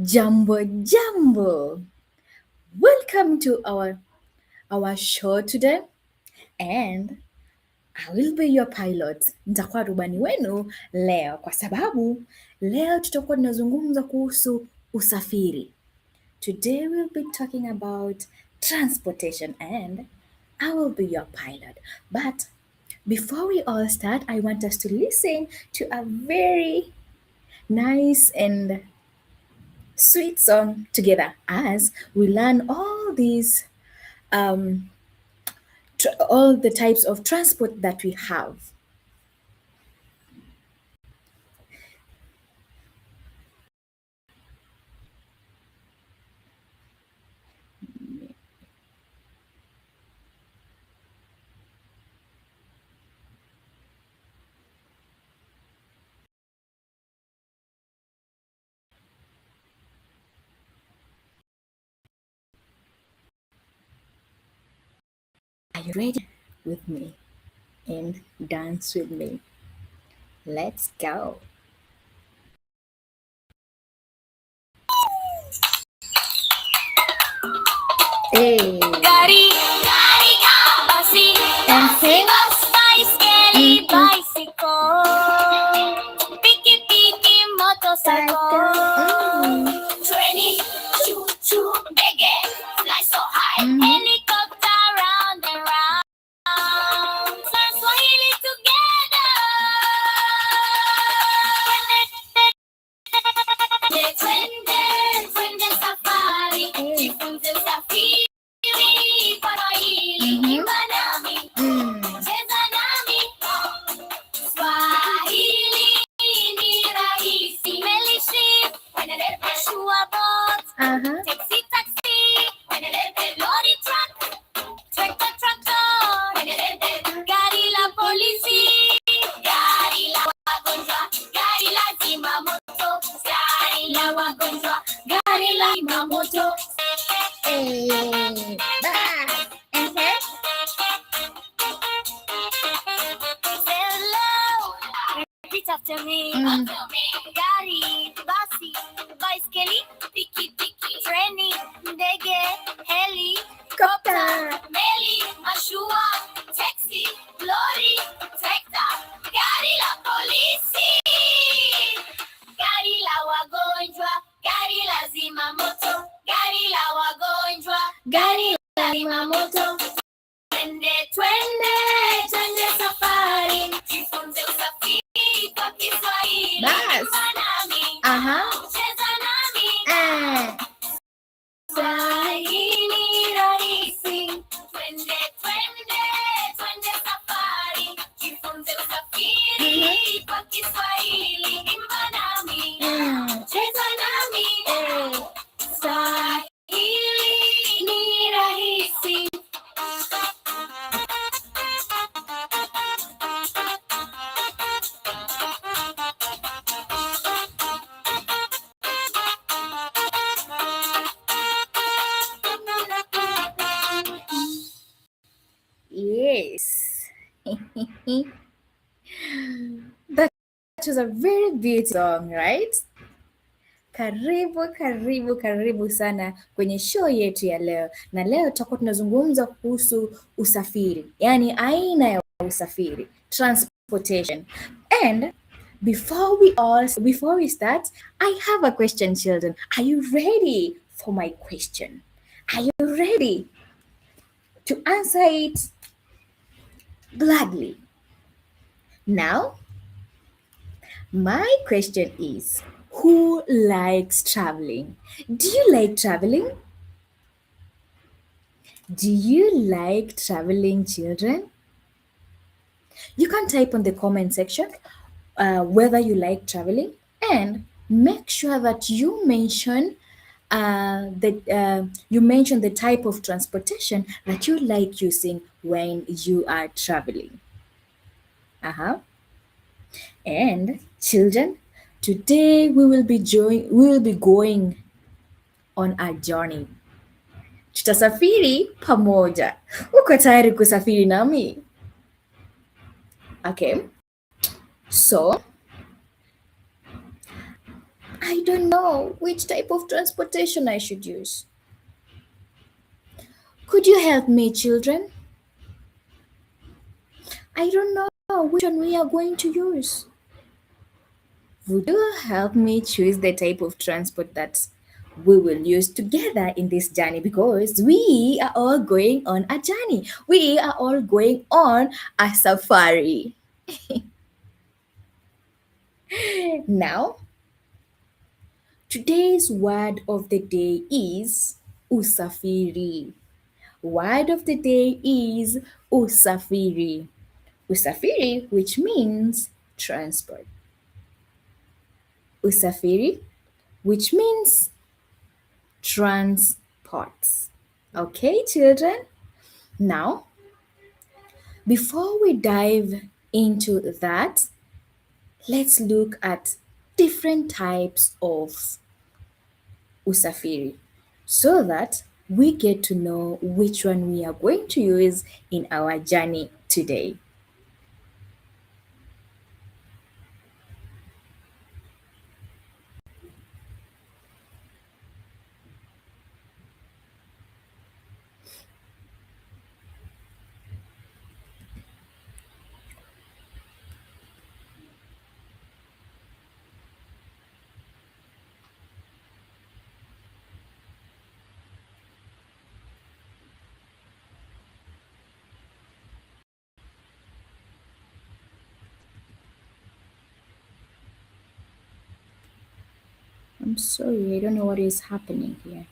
Jambo jambo. Welcome to our show today and I will be your pilot. Nitakuwa rubani wenu leo kwa sababu leo tutakuwa tunazungumza kuhusu usafiri. Today we'll be talking about transportation and I will be your pilot. But before we all start, I want us to listen to a very nice and sweet song together as we learn um, all the types of transport that we have. Are you ready with me and dance with me? Let's go. Hey. Gari ka basi, bus baiskeli, bicycle, piki motorcycle, training, choo choo, ndege, fly so high, helicopter round and round, learn Swahili together. Twende safari, jifunze usafiri kwa Swahili, imba nami, cheza nami, Swahili ni rahisi. Meli ship, mashua boat, taxi, lorry truck, tractor, gari la polisi, gari la wagonjwa, gari la zimamoto, gari la wagonjwa, gari la zimamoto. Repeat after me. Gari, basi, baiskeli, piki, treni, ndege, helicopter, meli, mashua, taxi, lorry, tractor, gari la polisi, gari la wagonjwa, gari la zimamoto, gari la wagonjwa, gari la zimamoto. Twende safari, jifunze usafiri kwa Kiswahili. Imba nami, cheza nami, Swahili rahisi. Twende safari, jifunze usafiri kwa Kiswahili. Imba nami, cheza nami, Swahili ni rahisi. Yes. That was a very beautiful song, right? Karibu sana kwenye show yetu ya leo. Na leo tutakuwa tunazungumza kuhusu usafiri. Yaani aina ya usafiri, transportation. And before we start, I have a question, children. Are you ready for my question? Are you ready to answer it gladly? Now, my question is, who likes traveling? Do you like traveling? Do you like traveling, children? You can type on the comment section whether you like traveling and make sure that you mention the type of transportation that you like using when you are traveling. And children, today we will be going on a journey. Tutasafiri pamoja. Uko tayari kusafiri nami? Okay. So I don't know which type of transportation I should use. Could you help me, children? I don't know which one we are going to use. Would you help me choose the type of transport that we will use together in this journey, because we are all going on a journey. We are all going on a safari. Now, today's word of the day is Usafiri. Word of the day is Usafiri. Usafiri, which means transport. Usafiri, which means transports. Okay, children? Now, before we dive into that, let's look at different types of usafiri so that we get to know which one we are going to use in our journey today. I'm sorry, I don't know what is happening here.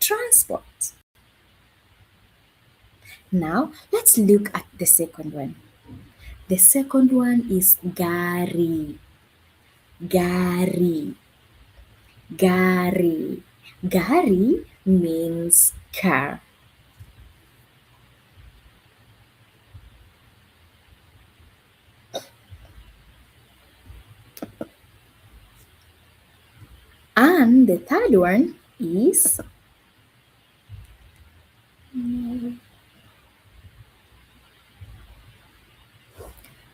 Transport. Now, let's look at the second one. The second one is gari. Gari. Gari. Gari means car. And the third one is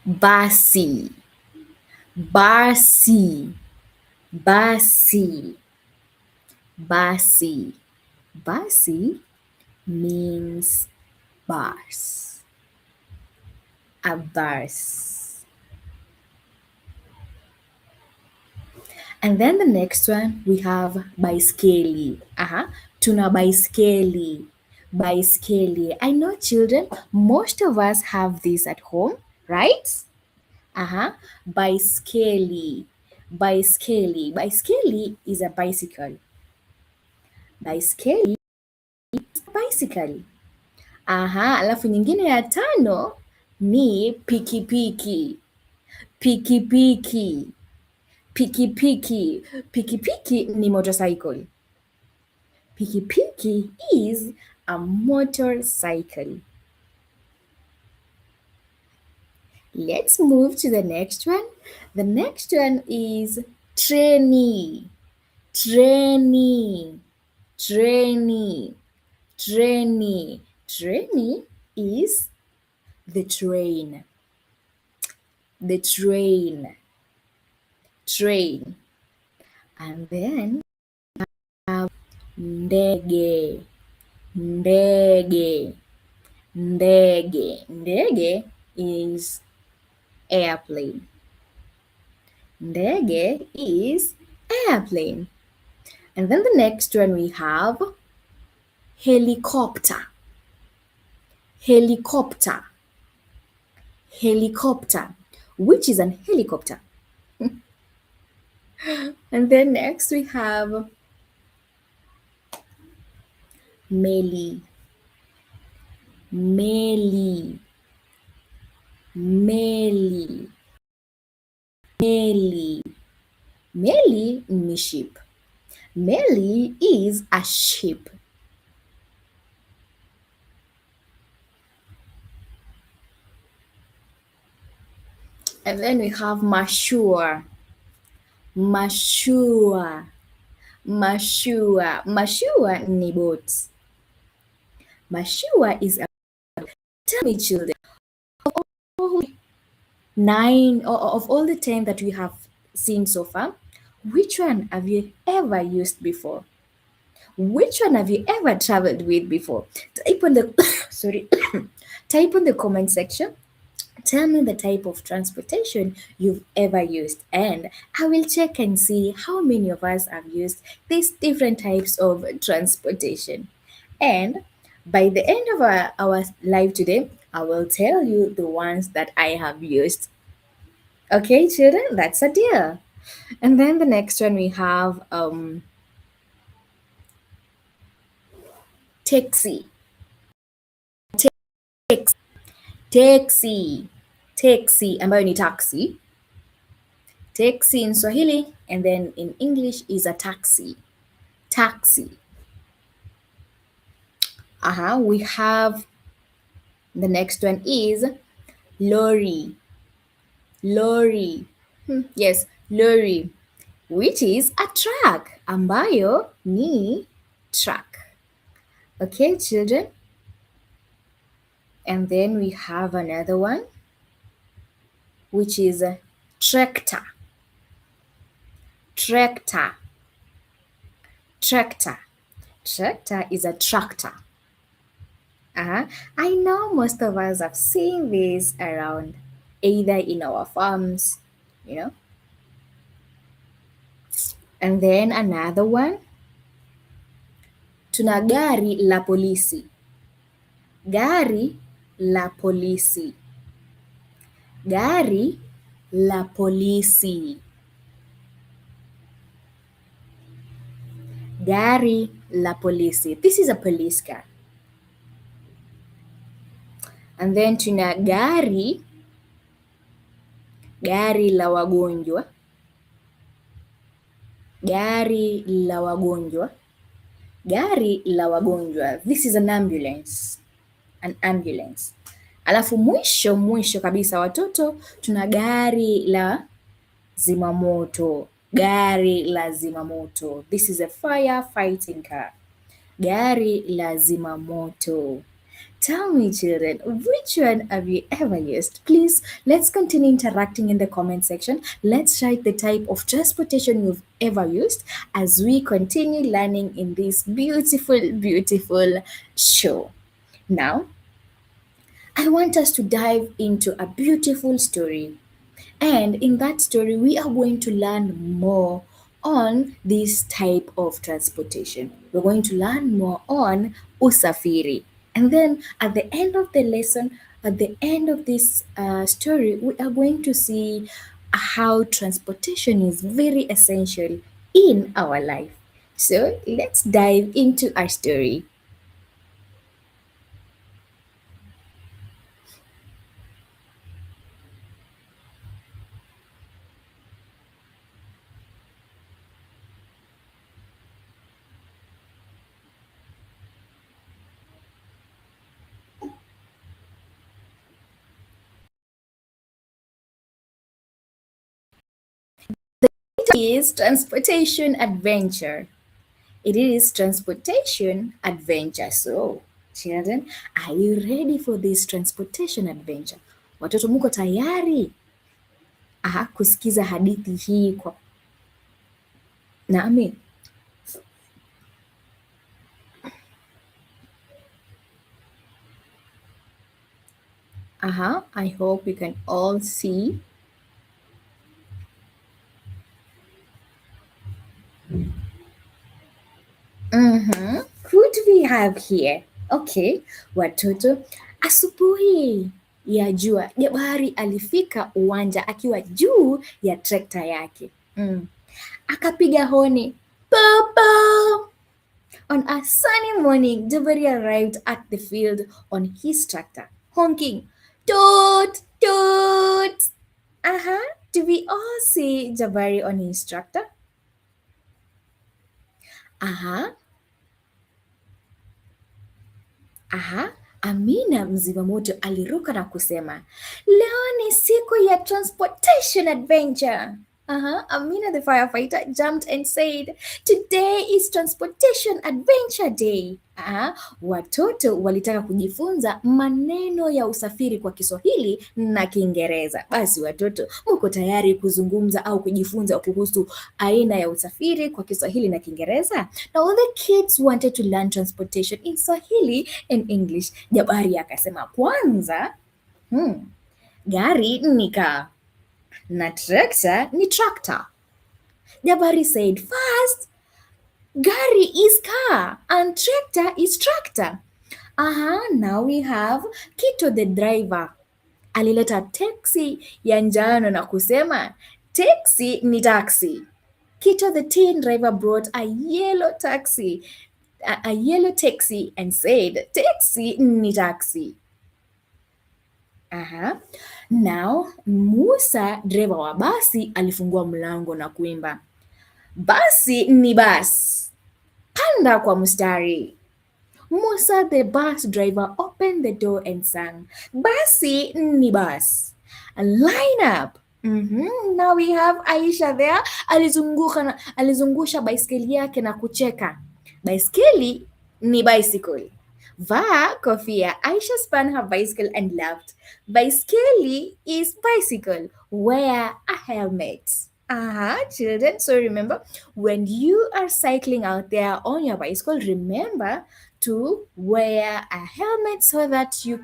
basi. Basi. Basi. Basi. Basi means bus. A bus. And then the next one we have baiskeli. Tuna baiskeli. Baiskeli. I know, children, most of us have this at home, right? Baiskeli. Baiskeli. Baiskeli is a bicycle. Baiskeli is a bicycle. Alafu nyingine ya tano ni pikipiki. Pikipiki. Pikipiki. Pikipiki ni motorcycle. Pikipiki is a motorcycle. Let's move to the next one. The next one is trainee, trainee, trainee, trainee. Trainee is the train, the train, train. And then ndege, ndege, ndege. Ndege is airplane. Ndege is airplane. And then the next one we have helicopter, helicopter, helicopter, which is an helicopter. And then next we have meli, meli, meli, meli. Meli ni ship. Meli is a ship. And then we have mashua, mashua, mashua. Mashua ni boat. Mashua is a, tell me children, of all the 10 that we have seen so far, which one have you ever used before? Which one have you ever traveled with before? Type on the sorry, type on the comment section. Tell me the type of transportation you've ever used, and I will check and see how many of us have used these different types of transportation. And by the end of our live today, I will tell you the ones that I have used. Okay, children, that's a deal. And then the next one we have taxi. Taxi. Taxi. Taxi ambayo ni taxi. Taxi in Swahili and then in English is a taxi. Taxi. We have the next one is lorry. Lorry. Yes, lorry, which is a truck. Ambayo ni truck. Okay, children. And then we have another one, which is a tractor. Tractor. Tractor. Tractor is a tractor. I know most of us have seen this around, either in our farms, you know. And then another one, tuna gari la polisi. Gari la polisi. Gari la polisi. Gari la polisi. This is a police car. And then tuna gari la wagonjwa. Gari la wagonjwa. Gari la wagonjwa. This is an ambulance. An ambulance. Alafu mwisho kabisa watoto, tuna gari la zimamoto. Gari la zimamoto. This is a fire fighting car. Gari la zimamoto. Tell me, children, which one have you ever used? Please, let's continue interacting in the comment section. Let's write the type of transportation you've ever used as we continue learning in this beautiful, beautiful show. Now, I want us to dive into a beautiful story. And in that story, we are going to learn more on this type of transportation. We're going to learn more on Usafiri. And then at the end of the lesson, at the end of this story, we are going to see how transportation is very essential in our life. So let's dive into our story. is transportation adventure. It is transportation adventure. So, children, are you ready for this transportation adventure? Watoto muko tayari? Kusikiza hadithi hii kwa nami? I hope you can all see. Who do we have here? Okay, watoto, asubuhi ya jua Jabari alifika uwanja akiwa juu ya trekta yake. Akapiga honi, papa. On a sunny morning, Jabari arrived at the field on his tractor, honking, toot, toot. Do we all see Jabari on his tractor? Amina mzima moto aliruka na kusema, leo ni siku ya transportation adventure. Amina the firefighter jumped and said, today is transportation adventure day. Watoto walitaka kujifunza maneno ya usafiri kwa Kiswahili na Kiingereza. Basi watoto, mko tayari kuzungumza au kujifunza kuhusu aina ya usafiri kwa Kiswahili na Kiingereza? Now all the kids wanted to learn transportation in Swahili and English. Jabari akasema kwanza, gari ni car na trekta ni tractor. Jabari said first, gari is car and tractor is tractor. Now we have Kito the driver. Alileta taxi ya njano na kusema, taxi ni taxi. Kito the teen driver brought a yellow taxi and said, taxi ni taxi. Now Musa dereva wa basi alifungua mlango na kuimba, basi ni basi, panda kwa mstari. Musa the bus driver opened the door and sang, basi ni basi, line up. Now we have Aisha there. Alizungusha baiskeli yake na kucheka, baiskeli ni bicycle. Vaa kofia. Aisha spun her bicycle and laughed. Baiskeli is bicycle. Wear a helmet. Children. So remember, when you are cycling out there on your bicycle, remember to wear a helmet so that you,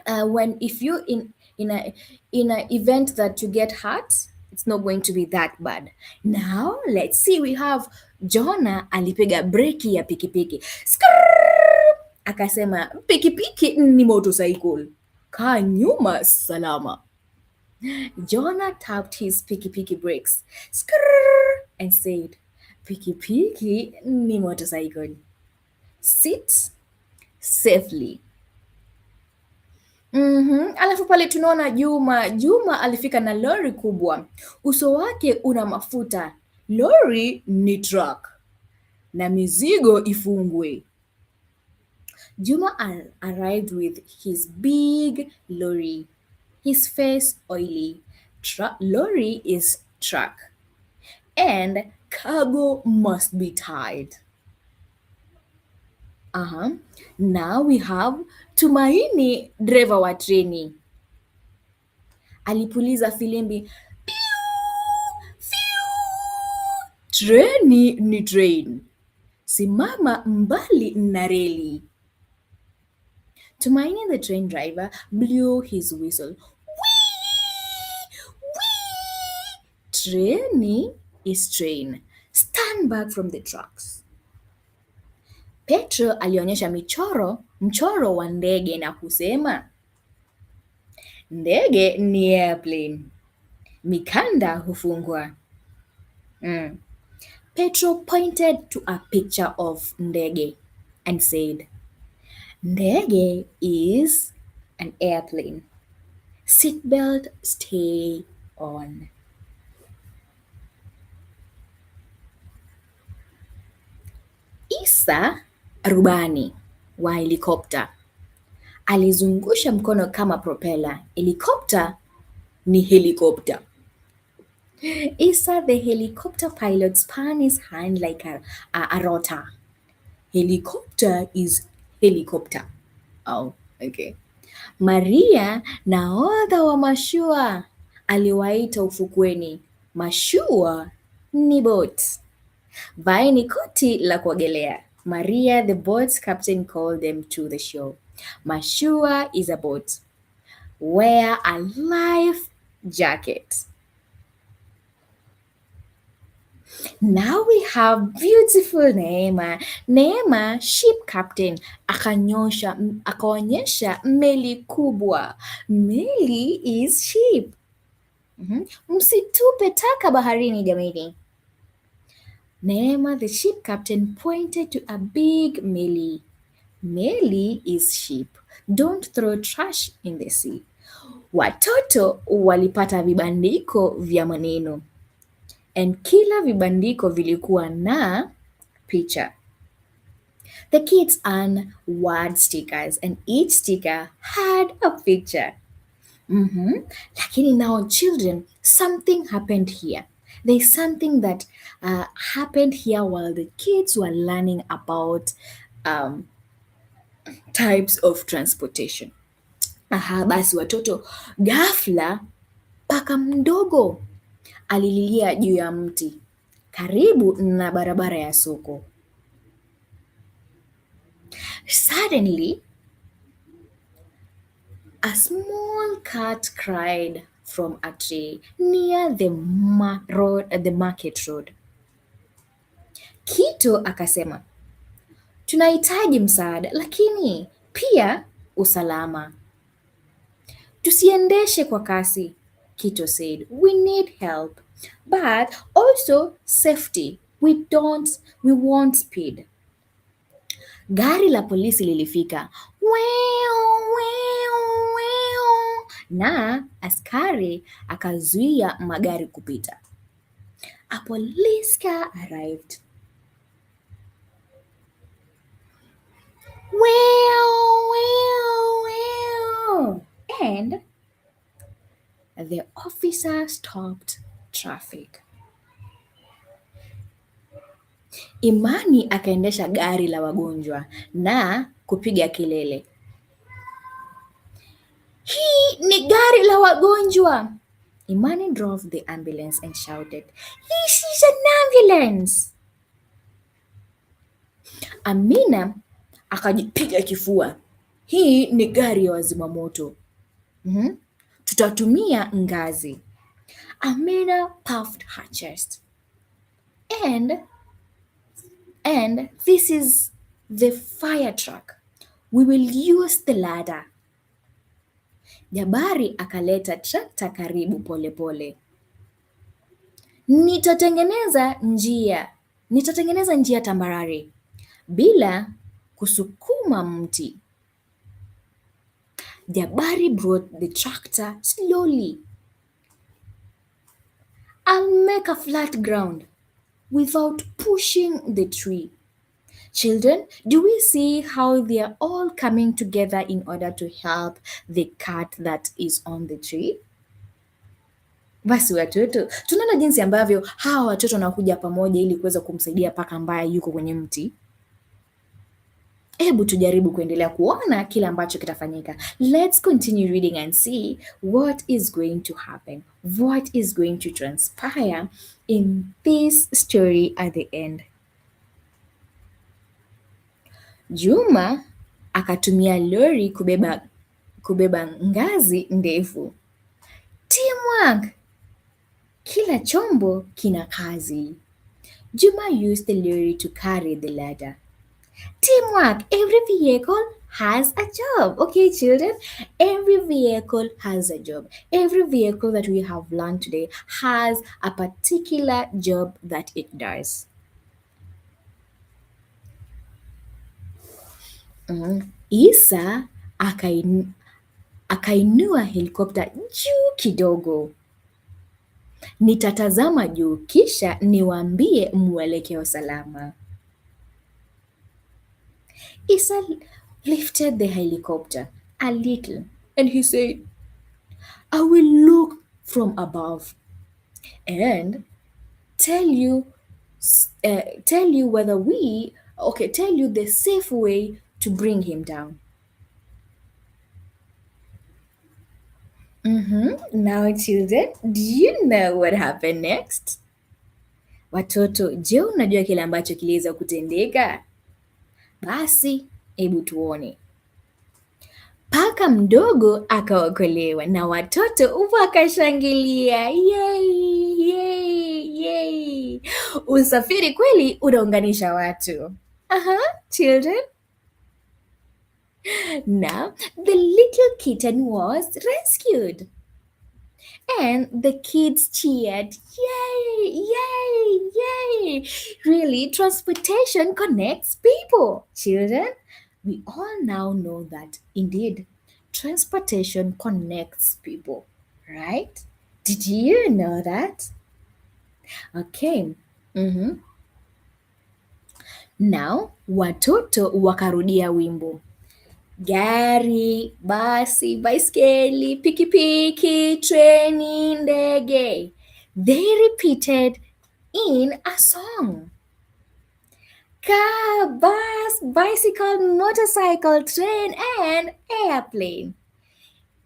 if you in a event that you get hurt, it's not going to be that bad. Now let's see, we have Jonah alipiga breki ya pikipiki. Akasema, pikipiki ni motorcycle, kaa nyuma salama. Jonah tapped his pikipiki brakes and said, pikipiki ni motorcycle, sit safely. Alafu pale tunaona Juma alifika na lori kubwa, uso wake una mafuta. Lori ni truck na mizigo ifungwe. Juma arrived with his big lorry, his face oily. Lorry is truck and cargo must be tied. Now we have Tumaini dereva wa treni. Alipuliza filimbi, treni ni train, simama mbali na reli. Tumaini the train driver blew his whistle. Wee! Wee! Treni is train. Stand back from the trucks. Petro alionyesha mchoro wa ndege na kusema, ndege ni airplane, mikanda hufungwa. Petro pointed to a picture of ndege and said, ndege is an airplane. Seatbelt stay on. Isa rubani wa helikopta alizungusha mkono kama propeller. Helikopta ni helikopta. Isa, the helicopter pilot, spun his hand like a rotor. Helicopter is helicopter. Oh, okay. Maria, nahodha wa mashua, aliwaita ufukweni. Mashua ni boat. Vaeni koti la kuogelea. Maria, the boat's captain, called them to the shore. Mashua is a boat. Wear a life jacket. Now we have beautiful Neema. Neema, ship captain, akaonyesha meli kubwa. Meli is ship. Msitupe taka baharini jamani. Neema, the ship captain, pointed to a big meli. Meli is ship. Don't throw trash in the sea. Watoto walipata vibandiko vya maneno. And kila vibandiko vilikuwa na picha. The kids earned word stickers and each sticker had a picture. Lakini now children, something happened here. There's something that happened here while the kids were learning about um, types of transportation. Basi watoto, ghafla paka mdogo alililia juu ya mti karibu na barabara ya soko. Suddenly, a small cat cried from a tree near the market road. Kito akasema, tunahitaji msaada lakini pia usalama. Tusiendeshe kwa kasi, Kito said. We need help, but also safety. We want speed. Gari la polisi lilifika. Weo, weo, weo. Na askari akazuia magari kupita. A police car arrived. Weo, weo, weo. And the officer stopped traffic. Imani akaendesha gari la wagonjwa na kupiga kelele. Hii ni gari la wagonjwa. Imani drove the ambulance and shouted, "This is an ambulance!" Amina akajipiga kifua. Hii ni gari ya wazimamoto. Tutatumia ngazi. Amina puffed her chest. And this is the fire truck. We will use the ladder. Jabari akaleta trakta karibu polepole. Nitatengeneza njia tambarare bila kusukuma mti. Jabari brought the tractor slowly. I'll make a flat ground without pushing the tree. Children, do we see how they are all coming together in order to help the cat that is on the tree? Basi watoto, tunaona jinsi ambavyo hawa watoto wanakuja pamoja ili kuweza kumsaidia paka ambaye yuko kwenye mti. Hebu tujaribu kuendelea kuona kile ambacho kitafanyika. Let's continue reading and see what is going to happen. What is going to transpire in this story at the end. Juma akatumia lori kubeba ngazi ndefu. Teamwork! Kila chombo kina kazi. Juma used the lorry to carry the ladder. Teamwork! Every vehicle has a job. Okay, children? Every vehicle has a job. Every vehicle that we have learned today has a particular job that it does. Isa akainua helikopta juu kidogo. Nitatazama juu kisha niwaambie mwelekeo salama. Isa lifted the helicopter a little and he said, I will look from above. and tell you tell you whether we okay tell you the safe way to bring him down. Now children, do you know what happened next? Watoto, je, unajua kile ambacho kiliweza kutendeka? Basi hebu tuone. Paka mdogo akaokolewa na watoto wakashangilia. Yay, yay, yay. Usafiri kweli unaunganisha watu. Children. Now the little kitten was rescued. And the kids cheered, yay, yay, yay. Really, transportation connects people. Children, we all now know that indeed transportation connects people, right? Did you know that? Okay. Now, watoto wakarudia wimbo. Gari, basi, baiskeli, pikipiki, treni, ndege. They repeated in a song. Car, bus, bicycle, motorcycle, train, and airplane.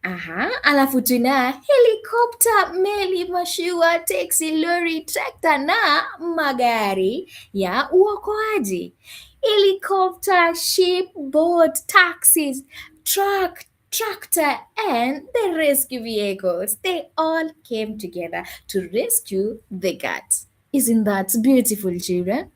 Alafu tuna helicopter, meli, mashua, taxi, lori, trekta na magari ya uokoaji. Helicopter, ship, boat, taxis, truck, tractor, and the rescue vehicles. They all came together to rescue the cat. Isn't that beautiful, children?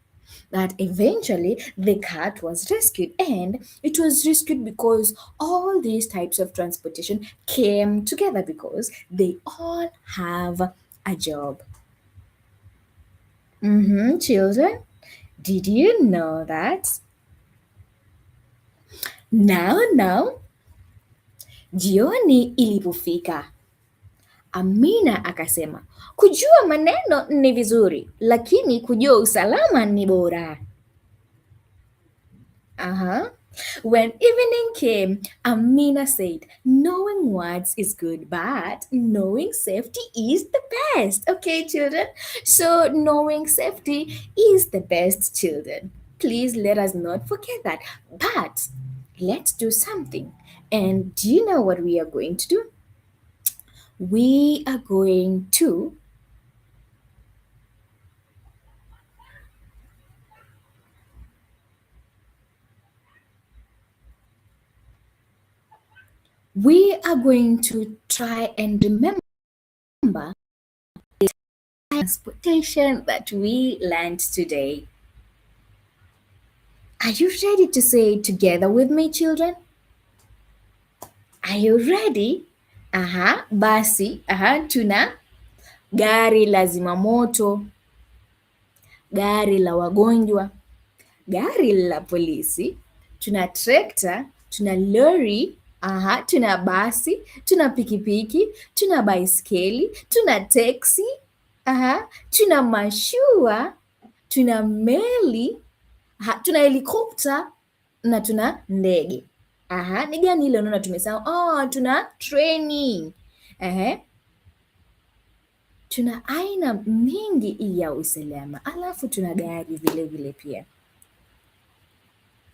That eventually the cat was rescued, and it was rescued because all these types of transportation came together because they all have a job. Children, did you know that? Now, jioni ilipofika, Amina akasema, kujua maneno ni vizuri, lakini kujua usalama ni bora. When evening came, Amina said, knowing words is good, but knowing safety is the best. Okay, children? So, knowing safety is the best, children. Please let us not forget that. But let's do something. And do you know what we are going to do? We are going to try and remember the transportation that we learned today. Are you ready to say it together with me, children? Are you ready? Basi, tuna gari la zimamoto, gari la wagonjwa, gari la polisi, tuna trekta, tuna lori, tuna basi, tuna pikipiki, tuna baiskeli, tuna teksi, tuna mashua, tuna meli, tuna helikopta na tuna ndege. Ni gani ile unaona tumesahau? Tuna treni. Tuna aina mingi ya usalama, alafu tuna gari vile vile pia.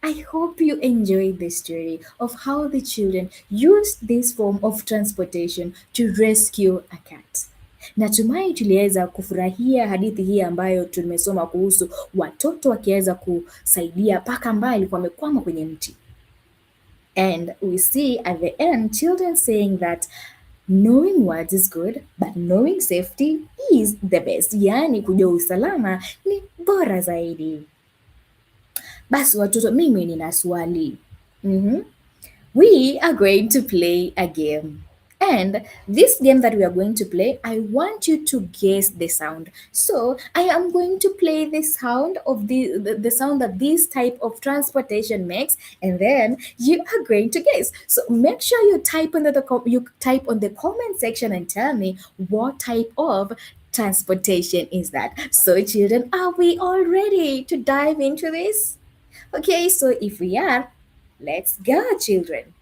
I hope you enjoyed the story of how the children used this form of transportation to rescue a cat. Natumai tuliweza kufurahia hadithi hii ambayo tumesoma kuhusu watoto wakiweza kusaidia paka ambaye alikuwa amekwama kwenye mti. And we see at the end children saying that knowing words is good, but knowing safety is the best. Yaani kujua usalama ni bora zaidi. Basi watoto, mimi nina swali. We are going to play a game. And this game that we are going to play, I want you to guess the sound. So I am going to play the sound of the sound that this type of transportation makes, and then you are going to guess. So make sure you type on the comment section and tell me what type of transportation is that. So children, are we all ready to dive into this? Okay, so if we are, let's go, children.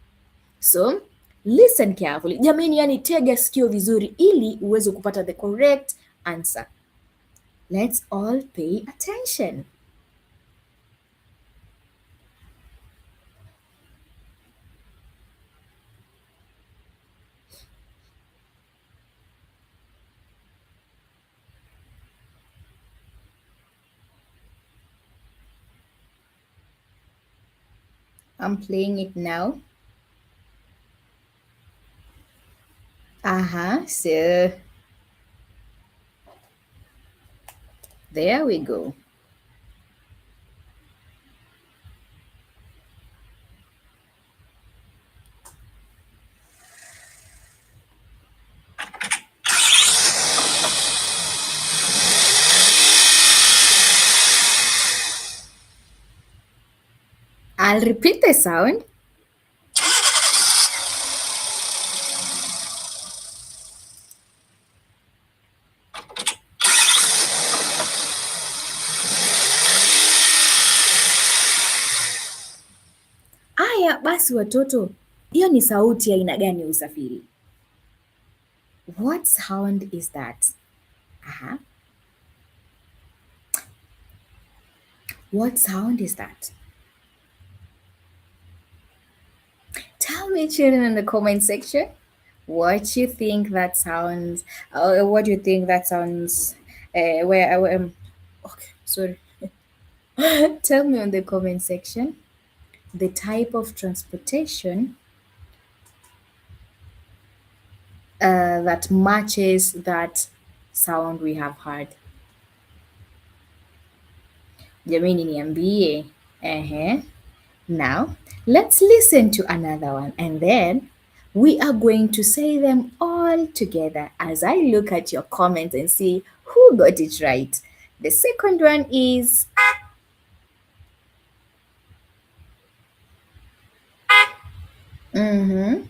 So listen carefully. Jamani, yani tega sikio vizuri ili uweze kupata the correct answer. Let's all pay attention. I'm playing it now. So there we go. I'll repeat the sound. Aya basi watoto, hiyo ni sauti ya aina gani ya usafiri? What sound is that? Aha. What sound is that? Tell me, children, in the comment section what you think that sounds. What do you think that sounds? Okay, sorry. Tell me in the comment section the type of transportation that matches that sound we have heard. Jamini niambie. Now, let's listen to another one and then we are going to say them all together as I look at your comments and see who got it right. The second one is mm-hmm.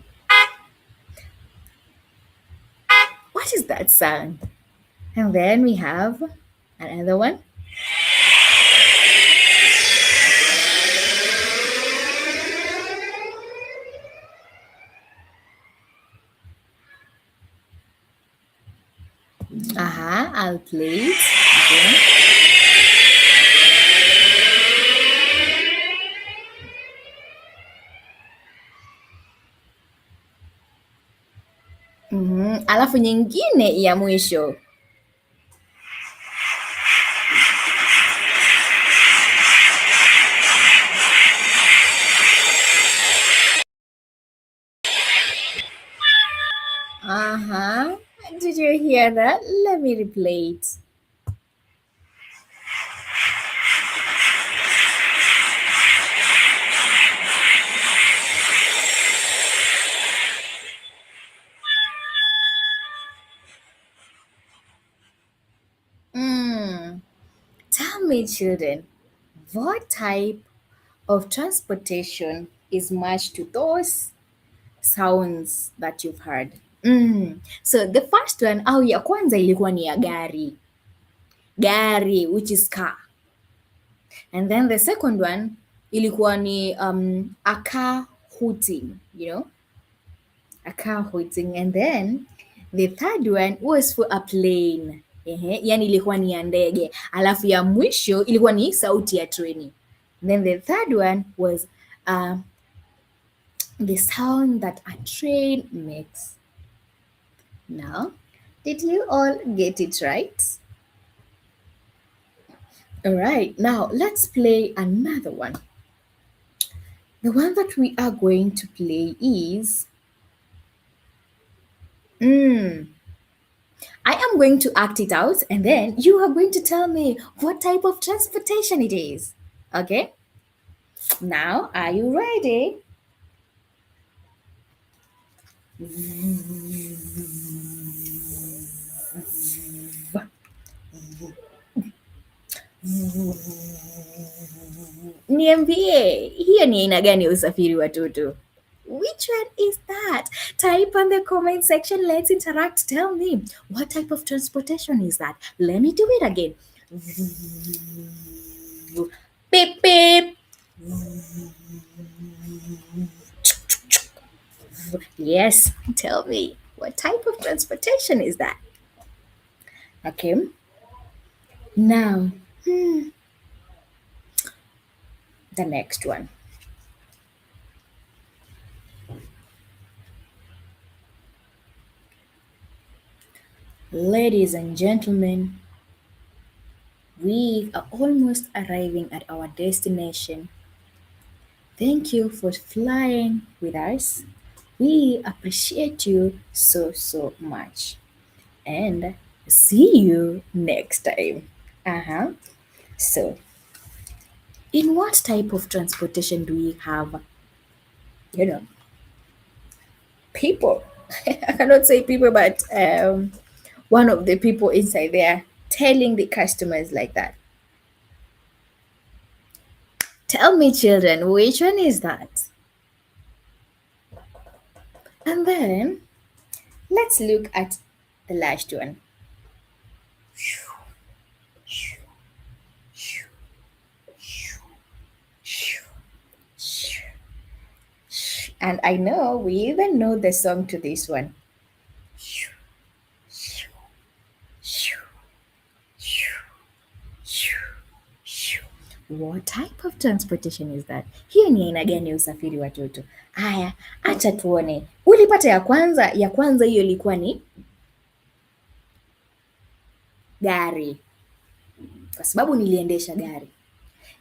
What is that sound? And then we have another one. I'll play it again. Alafu nyingine ya mwisho. Did you hear that? Let me replay it. Tell me, children, what type of transportation is matched to those sounds that you've heard? So the first one au ya kwanza ilikuwa ni ya gari. Gari, which is car. And then the second one ilikuwa ni a car hooting, a car hooting. And then the third one was for a plane. Yani ilikuwa ni ya ndege. Alafu ya mwisho ilikuwa ni sauti ya treni. Then the third one was the sound that a train makes. Now, did you all get it right? All right, now let's play another one. The one that we are going to play is I am going to act it out and then you are going to tell me what type of transportation it is. Okay? Now, are you ready? Niambie, hiyo ni aina gani ya usafiri watoto? Which one is that? Type in the comment section. Let's interact. Tell me, what type of transportation is that? Let me do it again. Beep, beep. Yes, tell me, what type of transportation is that? Okay. Now, the next one. Ladies and gentlemen, we are almost arriving at our destination. Thank you for flying with us. We appreciate you so, so much. And see you next time. Uh-huh. So, in what type of transportation do we have, you know, people? I cannot say people, but one of the people inside there telling the customers like that. Tell me, children, which one is that? And then let's look at the last one. And I know we even know the song to this one. What type of transportation is that? Hiyo ni aina gani ya usafiri watoto? Aya, acha tuone. Ulipata ya kwanza? Ya kwanza hiyo ilikuwa ni gari, kwa sababu niliendesha gari.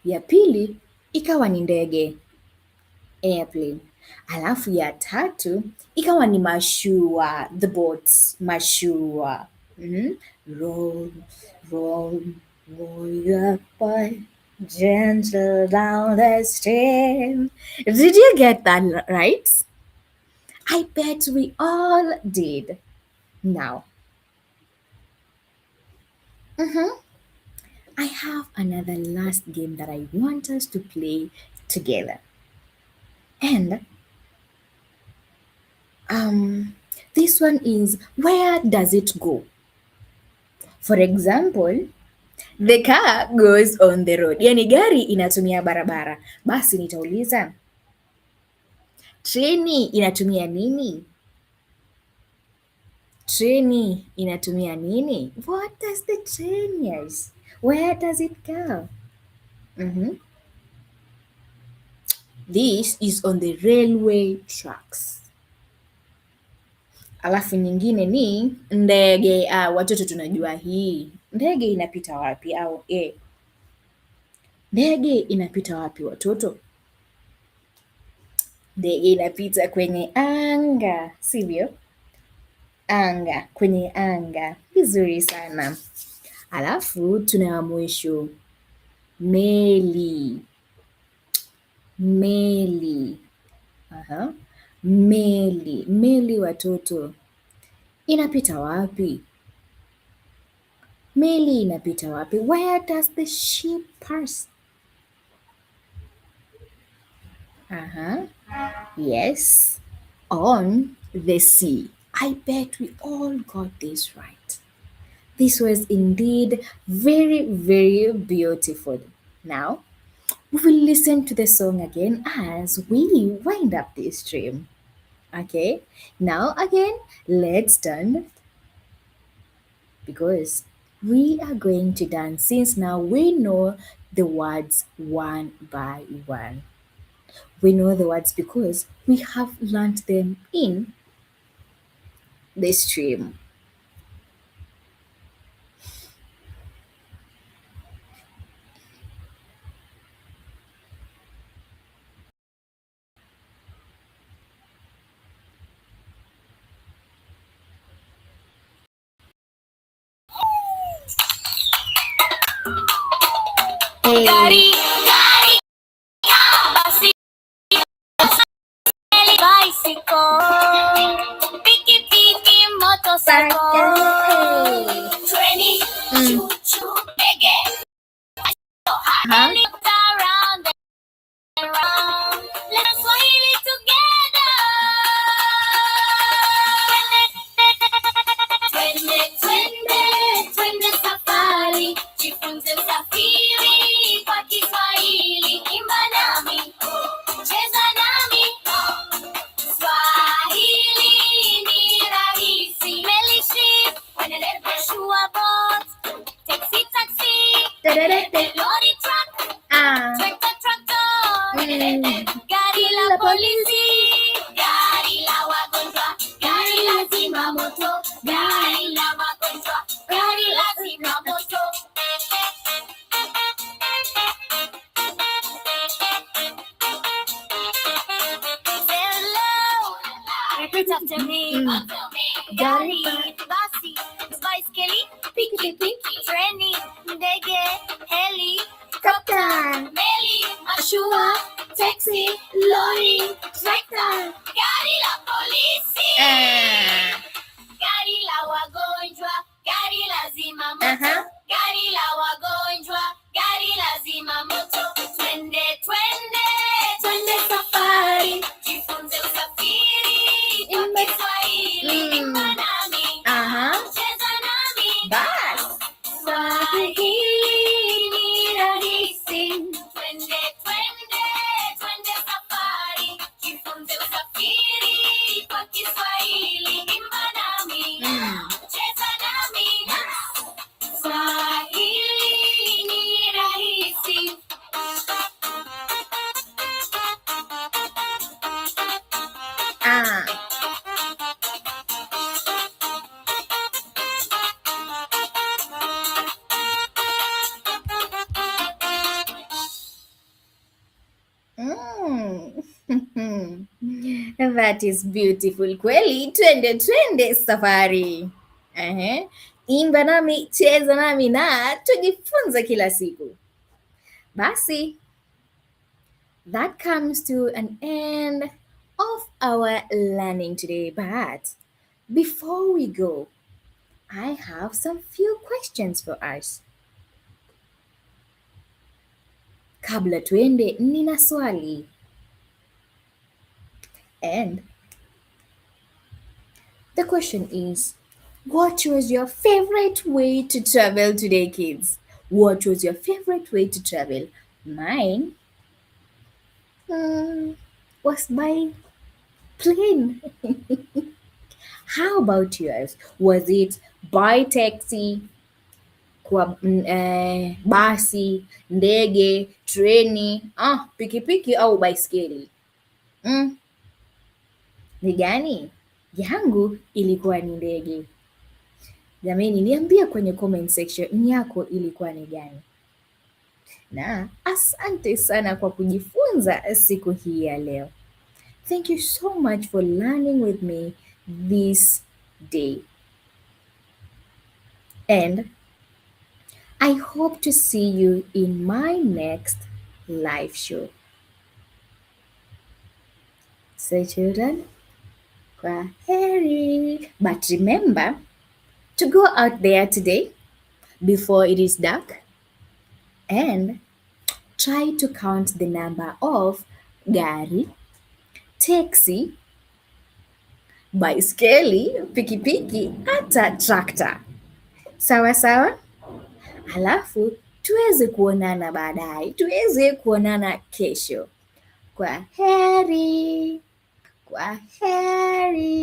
Ya pili ikawa ni ndege, airplane. Alafu ya tatu ikawa ni mashua, the boats, mashua. Roll, roll, roll your boat gentle down the stream. Did you get that right? I bet we all did. Now, I have another last game that I want us to play together. And this one is, where does it go? For example, the car goes on the road. Yani gari inatumia barabara. Basi nitauliza, treni inatumia nini? Treni inatumia nini? What does the train use? Where does it go? This is on the railway tracks. Alafu nyingine ni ndege. Watoto tunajua hii. Ndege inapita wapi? Au ndege inapita wapi watoto? Ndege inapita kwenye anga, sivyo? Anga, kwenye anga. Vizuri sana. Alafu tuna mwisho, meli. Meli. Meli. Meli watoto, inapita wapi? Meli inapita wapi? Where does the ship pass? Yes, on the sea. I bet we all got this right. This was indeed very, very beautiful. Now, we will listen to the song again as we wind up this stream. Okay, now again, let's dance because we are going to dance since now we know the words one by one. We know the words because we have learned them in the stream. Hey. Bicycle, piki motorcycle, training, choo choo, around and round. Let's Swahili together. Twende safari, jifunze usafiri kwa Kiswahili. Imba nami, cheza nami. Swahili ni rahisi. Meli ship, Gari, basi, baiskeli, pikipiki, treni, ndege, heli, kapta, meli, mashua, taxi, lori, trekta, gari la polisi, gari la wagonjwa, gari la zimamoto, gari la wagonjwa, gari la zimamoto. Twende, twende, twende safari, jifunze usafiri kwa Kiswahili. Imba nami, cheza nami, basi. Swahili ni rahisi. Twende, twende, twende safari, jifunze usafiri kwa Kiswahili. Imba nami, cheza nami, Swahili ni rahisi. That is beautiful. Kweli, twende twende safari. Imba nami, cheza nami na tujifunze kila siku. Basi, that comes to an end of our learning today. But before we go, I have some few questions for us. Kabla tuende, nina swali. And the question is, what was your favorite way to travel today, kids? What was your favorite way to travel? Mine was by plane. How about yours? Was it by taxi, kwa basi, ndege, treni, pikipiki au baiskeli? Ni gani? Yangu ilikuwa ni ndege. Jamani, niambie kwenye comment section yako ilikuwa ni gani? Na asante sana kwa kujifunza siku hii ya leo. Thank you so much for learning with me this day. And I hope to see you in my next live show. So children, kwaheri. But remember to go out there today before it is dark and try to count the number of gari, taxi, baiskeli, pikipiki hata trakta. Sawa sawa? Halafu tuweze kuonana baadaye, tuweze kuonana kesho. Kwaheri. Kwaheri.